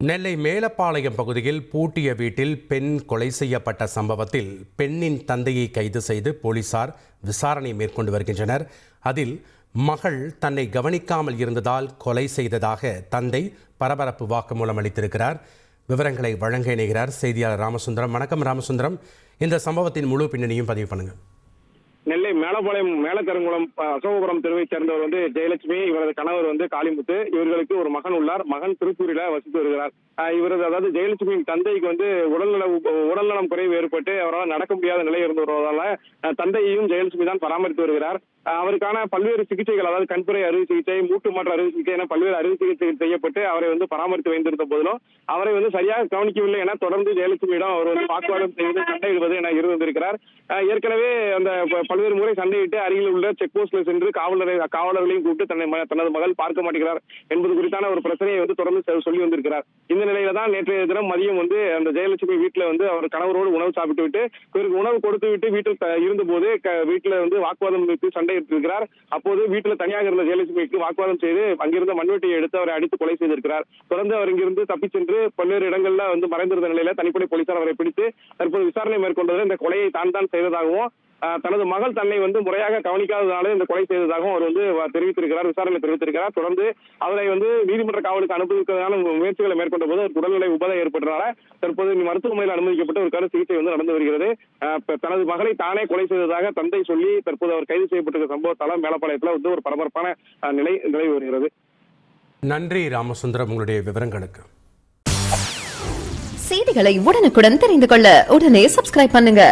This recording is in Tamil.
நெல்லை மேலப்பாளையம் பகுதியில் பூட்டிய வீட்டில் பெண் கொலை செய்யப்பட்ட சம்பவத்தில் பெண்ணின் தந்தையை கைது செய்து போலீசார் விசாரணை மேற்கொண்டு வருகின்றனர். அதில் மகள் தன்னை கவனிக்காமல் இருந்ததால் கொலை செய்ததாக தந்தை பரபரப்பு வாக்குமூலம் அளித்திருக்கிறார். விவரங்களை வழங்க இணைகிறார் செய்தியாளர் ராமசுந்தரம். வணக்கம் ராமசுந்தரம், இந்த சம்பவத்தின் முழு பின்னணியும் பதிவு பண்ணுங்க. நெல்லை மேலப்பாளையம் மேலக்கருங்குளம் அசோகபுரம் தெருவை சேர்ந்தவர் ஜெயலட்சுமி, இவரது கணவர் காளிமுத்து. இவர்களுக்கு ஒரு மகன் உள்ளார். மகன் திருப்பூரில் வசித்து வருகிறார். இவரது அதாவது ஜெயலட்சுமியின் தந்தைக்கு உடல்நலம் குறைவு ஏற்பட்டு அவரால் நடக்க முடியாத நிலை இருந்து வருவதால தந்தையையும் ஜெயலட்சுமி தான் பராமரித்து வருகிறார். அவருக்கான பல்வேறு சிகிச்சைகள், அதாவது கண்புரை அறுவை சிகிச்சை, மூட்டு மாற்று அறுவை சிகிச்சை என பல்வேறு அறுவை சிகிச்சை செய்யப்பட்டு அவரை பராமரித்து வைத்திருந்த போதிலும் அவரை சரியாக கவனிக்கவில்லை என தொடர்ந்து ஜெயலட்சுமியிடம் அவர் வாக்குவாதம் செய்து சண்டையிடுவது என இருந்திருக்கிறார். ஏற்கனவே அந்த பல்வேறு முறை சண்டையிட்டு அருகில் உள்ள செக் போஸ்ட்ல சென்று காவலர்களையும் கூப்பிட்டு தனது மகள் பார்க்க மாட்டேங்கிறார் என்பது குறித்தான ஒரு பிரச்சனையை தொடர்ந்து சொல்லி வந்திருக்கிறார். இந்த நிலையில தான் நேற்றைய தினம் மதியம் அந்த ஜெயலட்சுமி வீட்டுல அவர் கணவரோடு உணவு சாப்பிட்டு விட்டு இவருக்கு உணவு கொடுத்து விட்டு வீட்டில் இருந்தபோது வீட்டுல வாக்குவாதம் வைத்து சண்டை இருக்கிறார். அப்போது வீட்டில் தனியாக இருந்த ஜெயலட்சுமிக்கு வாக்குவாதம் செய்து அங்கிருந்த மண்வெட்டியை எடுத்து அவரை அடித்து கொலை செய்திருக்கிறார். தொடர்ந்து அவர் இங்கிருந்து தப்பிச் சென்று பல்வேறு இடங்கள்ல மறைந்திருந்த நிலையில தனிப்படை போலீசார் அவரை பிடித்து தற்போது விசாரணை மேற்கொண்டது. இந்த கொலையை தான் செய்ததாகவும் தனது மகள் தன்னை முறையாக கவனிக்காததாலே இந்த கொலை செய்ததாகவும் அவர் தெரிவித்திருக்கிறார், விசாரணை தெரிவித்திருக்கிறார். தொடர்ந்து அவரை நீதிமன்ற காவலுக்கு அனுப்புவதற்கான முயற்சிகளை மேற்கொண்ட போது உடல்நிலை உபாதை ஏற்பட்டதால தற்போது மருத்துவமனையில் அனுமதிக்கப்பட்டு ஒரு சிகிச்சை நடந்து வருகிறது. தனது மகளை தானே கொலை செய்ததாக தந்தை சொல்லி தற்போது அவர் கைது செய்யப்பட்டிருக்க சம்பவத்தால் மேலப்பாளையத்தில் ஒரு பரபரப்பான நிலை வருகிறது. நன்றி ராமசுந்தரம், உங்களுடைய விவரங்களுக்கு. செய்திகளை உடனுக்குடன் தெரிந்து கொள்ள உடனே சப்ஸ்கிரைப் பண்ணுங்க.